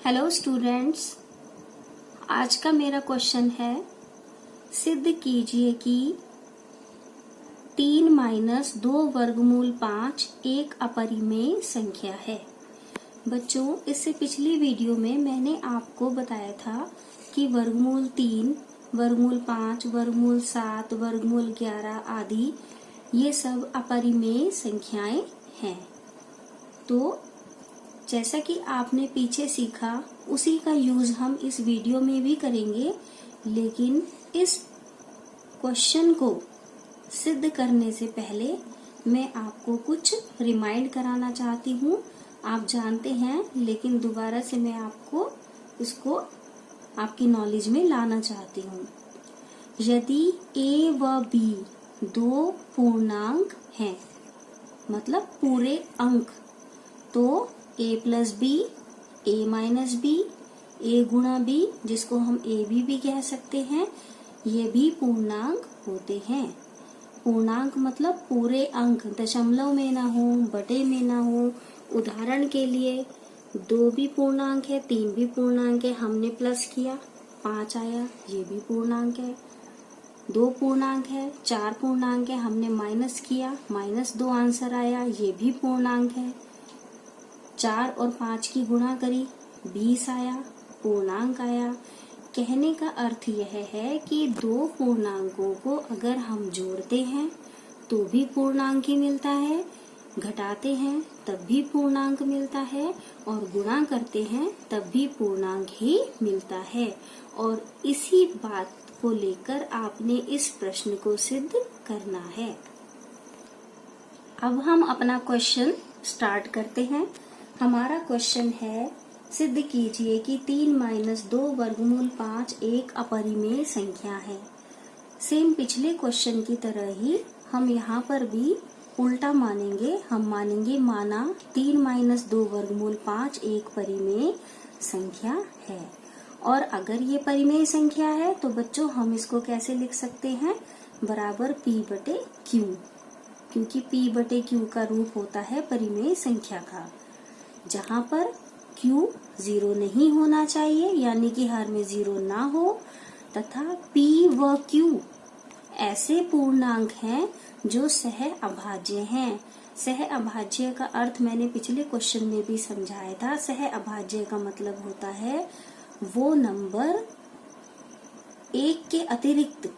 Hello students, आज का मेरा क्वेश्चन है सिद्ध कीजिए कि 3 माइनस 2 वर्गमूल 5 एक अपरिमेय संख्या है। बच्चों, इससे पिछली वीडियो में मैंने आपको बताया था कि वर्गमूल 3, वर्गमूल 5, वर्गमूल 7, वर्गमूल 11 आदि ये सब अपरिमेय संख्याएं हैं। तो जैसा कि आपने पीछे सीखा उसी का यूज हम इस वीडियो में भी करेंगे, लेकिन इस क्वेश्चन को सिद्ध करने से पहले मैं आपको कुछ रिमाइंड कराना चाहती हूँ। आप जानते हैं, लेकिन दोबारा से मैं आपको इसको आपकी नॉलेज में लाना चाहती हूँ। यदि a व b दो पूर्णांक हैं, मतलब पूरे अंक, तो a plus B, a minus B, a गुणा b, जिसको हम a भी कह सकते हैं, ये भी पूर्णांक होते हैं। पूर्णांक मतलब पूरे अंक, दशमलव में ना हो, बटे में ना हो। उदाहरण के लिए 2 भी पूर्णांक है, 3 भी पूर्णांक है, हमने प्लस किया 5 आया, ये भी पूर्णांक है। 2 पूर्णांक है, 4 पूर्णांक है, हमने माइनस किया, -2 आंसर आया, ये भी पूर्णांक है। 4 और 5 की गुणा करी, 20 आया, पूर्णांक आया। कहने का अर्थ यह है कि दो पूर्णांकों को अगर हम जोड़ते हैं तो भी पूर्णांक ही मिलता है, घटाते हैं तब भी पूर्णांक मिलता है, और गुणा करते हैं तब भी पूर्णांक ही मिलता है। और इसी बात को लेकर आपने इस प्रश्न को सिद्ध करना है। अब हम अपना क्वेश्चन स्टार्ट करते हैं। हमारा क्वेश्चन है, सिद्ध कीजिए कि 3 माइनस 2 वर्गमूल 5 एक अपरिमेय संख्या है। सेम पिछले क्वेश्चन की तरह ही हम यहाँ पर भी उल्टा मानेंगे। हम मानेंगे माना 3 माइनस 2 वर्गमूल 5 एक परिमेय संख्या है। और अगर ये परिमेय संख्या है तो बच्चों हम इसको कैसे लिख सकते हैं, बराबर p बटे q, क्योंकि p बटे q का रूप होता है परिमेय संख्या का, जहाँ पर q 0 नहीं होना चाहिए, यानी कि हर में 0 ना हो, तथा p व q ऐसे पूर्णांक हैं जो सह अभाज्य हैं। सह अभाज्य का अर्थ मैंने पिछले क्वेश्चन में भी समझाया था। सह अभाज्य का मतलब होता है वो नंबर एक के अतिरिक्त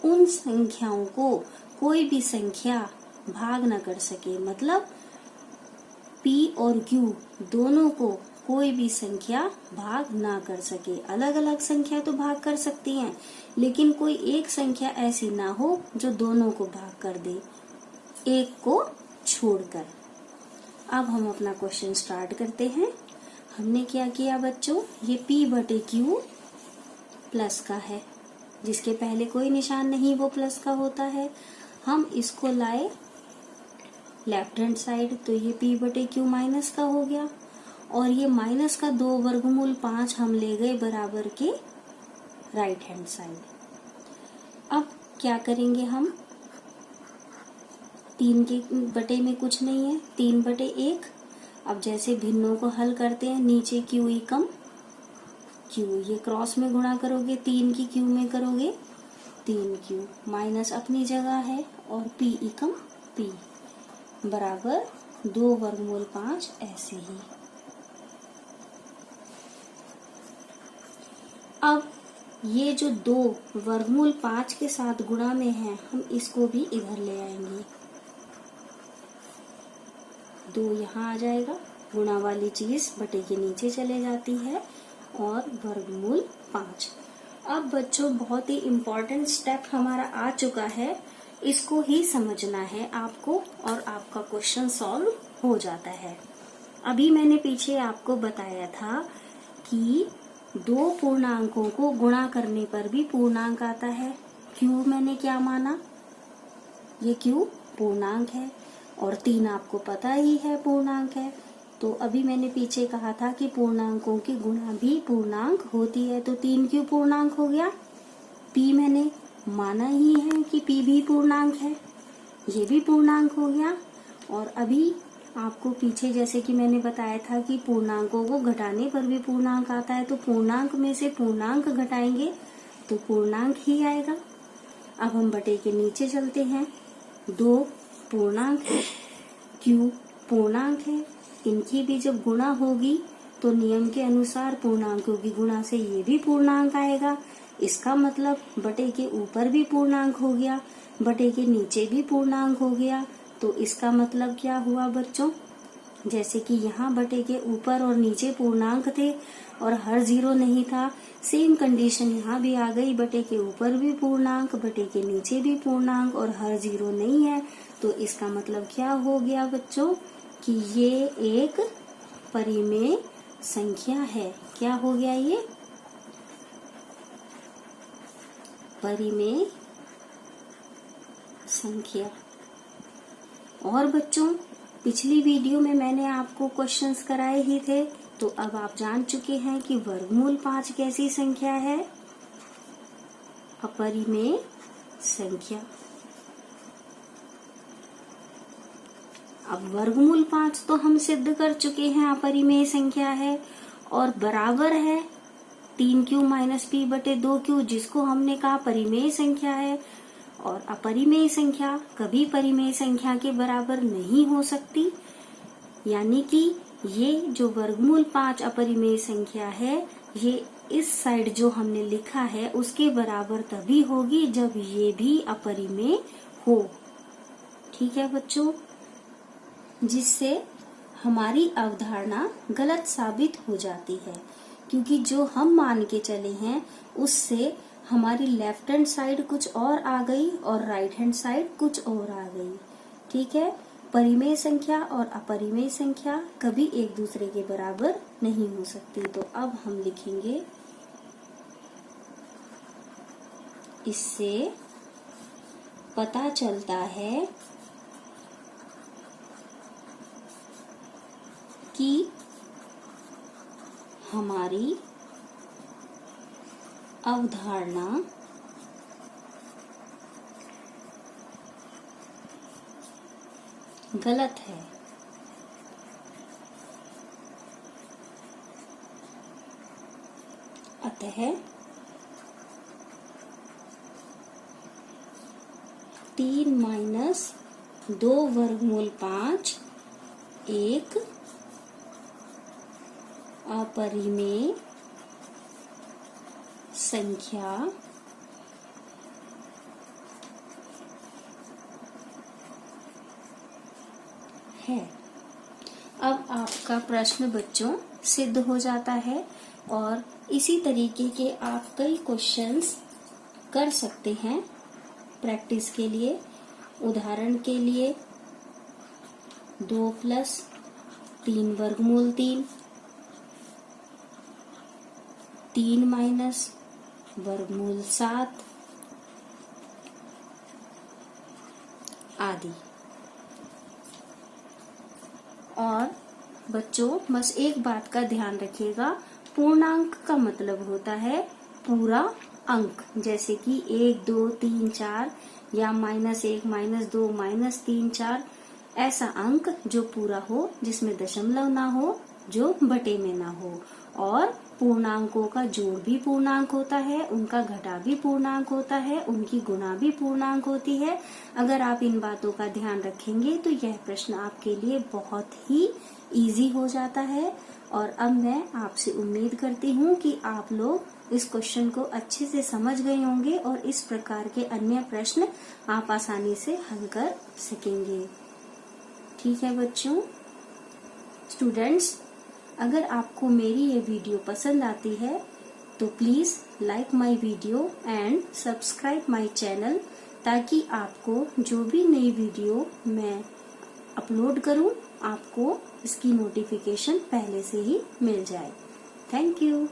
उन संख्याओं को कोई भी संख्या भाग न कर सके, मतलब p और q दोनों को कोई भी संख्या भाग ना कर सके। अलग अलग संख्या तो भाग कर सकती हैं, लेकिन कोई एक संख्या ऐसी ना हो जो दोनों को भाग कर दे, एक को छोड़कर। अब हम अपना क्वेश्चन स्टार्ट करते हैं। हमने क्या किया बच्चों, ये p बटे q प्लस का है, जिसके पहले कोई निशान नहीं वो प्लस का होता है। हम इसको लाए लेफ्ट हैंड साइड, तो ये p बटे q माइनस का हो गया, और ये माइनस का 2 वर्गमूल 5 हम ले गए बराबर के राइट हैंड साइड। अब क्या करेंगे हम, 3 के बटे में कुछ नहीं है, 3 बटे 1। अब जैसे भिन्नों को हल करते हैं, नीचे q एकम q, ये क्रॉस में गुणा करोगे, 3 की q में करोगे 3q, माइनस अपनी जगह है, और p एकम p बराबर 2 वर्गमूल 5 ऐसे ही। अब ये जो 2 वर्गमूल 5 के साथ गुणा में है, हम इसको भी इधर ले आएंगे। 2 यहाँ आ जाएगा, गुणा वाली चीज बटे के नीचे चले जाती है, और वर्गमूल 5। अब बच्चों बहुत ही इम्पोर्टेंट स्टेप हमारा आ चुका है, इसको ही समझना है आपको, और आपका क्वेश्चन सॉल्व हो जाता है। अभी मैंने पीछे आपको बताया था कि 2 पूर्णांकों को गुणा करने पर भी पूर्णांक आता है। q मैंने क्या माना, ये q पूर्णांक है, और 3 आपको पता ही है पूर्णांक है। तो अभी मैंने पीछे कहा था कि पूर्णांकों की गुणा भी पूर्णांक होती है, तो 3q पूर्णांक हो गया। p मैंने माना ही है कि p भी पूर्णांक है, ये भी पूर्णांक हो गया। और अभी आपको पीछे जैसे कि मैंने बताया था कि पूर्णांकों को घटाने पर भी पूर्णांक आता है, तो पूर्णांक में से पूर्णांक घटाएंगे तो पूर्णांक ही आएगा। अब हम बटे के नीचे चलते हैं। 2 पूर्णांक है, क्यूब पूर्णांक है, इनकी भी जब गुणा होगी तो नियम के अनुसार पूर्णांकों की गुणा से ये भी पूर्णांक आएगा। इसका मतलब बटे के ऊपर भी पूर्णांक हो गया, बटे के नीचे भी पूर्णांक हो गया। तो इसका मतलब क्या हुआ बच्चों, जैसे कि यहाँ बटे के ऊपर और नीचे पूर्णांक थे और हर जीरो नहीं था, सेम कंडीशन यहाँ भी आ गई। बटे के ऊपर भी पूर्णांक, बटे के नीचे भी पूर्णांक और हर जीरो नहीं है। तो इसका मतलब क्या हो गया बच्चों कि ये एक परिमेय संख्या है। क्या हो गया ये? परिमेय संख्या। और बच्चों पिछली वीडियो में मैंने आपको क्वेश्चंस कराए ही थे, तो अब आप जान चुके हैं कि वर्गमूल 5 कैसी संख्या है? अपरिमेय संख्या। अब वर्गमूल 5 तो हम सिद्ध कर चुके हैं अपरिमेय संख्या है और बराबर है 3q माइनस p बटे 2q, जिसको हमने कहा परिमेय संख्या है। और अपरिमेय संख्या कभी परिमेय संख्या के बराबर नहीं हो सकती, यानी कि ये जो वर्गमूल 5 अपरिमेय संख्या है, ये इस साइड जो हमने लिखा है उसके बराबर तभी होगी जब ये भी अपरिमेय हो। ठीक है बच्चों, जिससे हमारी अवधारणा गलत साबित हो जाती है, क्योंकि जो हम मान के चले हैं उससे हमारी लेफ्ट हैंड साइड कुछ और आ गई और राइट हैंड साइड कुछ और आ गई। ठीक है, परिमेय संख्या और अपरिमेय संख्या कभी एक दूसरे के बराबर नहीं हो सकती। तो अब हम लिखेंगे, इससे पता चलता है कि हमारी अवधारणा गलत है। अतः 3 माइनस 2 वर्गमूल 5 एक अपरिमेय संख्या है। अब आपका प्रश्न बच्चों सिद्ध हो जाता है और इसी तरीके के आप कई क्वेश्चंस कर सकते हैं प्रैक्टिस के लिए। उदाहरण के लिए 2 + 3 वर्गमूल 3, 3 - वर्गमूल 7 आदि। और बच्चों बस एक बात का ध्यान रखिएगा, पूर्णांक का मतलब होता है पूरा अंक, जैसे कि 1 2 3 4 या -1 -2 -3 4, ऐसा अंक जो पूरा हो, जिसमें दशमलव ना हो, जो बटे में ना हो। और पूर्णांकों का जोड़ भी पूर्णांक होता है, उनका घटा भी पूर्णांक होता है, उनकी गुणा भी पूर्णांक होती है। अगर आप इन बातों का ध्यान रखेंगे तो यह प्रश्न आपके लिए बहुत ही इजी हो जाता है। और अब मैं आपसे उम्मीद करती हूँ कि आप लोग इस क्वेश्चन को अच्छे से समझ गए होंगे और इस प्रकार के अन्य प्रश्न आप आसानी से हल कर सकेंगे। ठीक है बच्चों, स्टूडेंट्स, अगर आपको मेरी ये वीडियो पसंद आती है तो please like my video and subscribe my channel, ताकि आपको जो भी नई वीडियो मैं अपलोड करूं आपको इसकी नोटिफिकेशन पहले से ही मिल जाए। Thank you.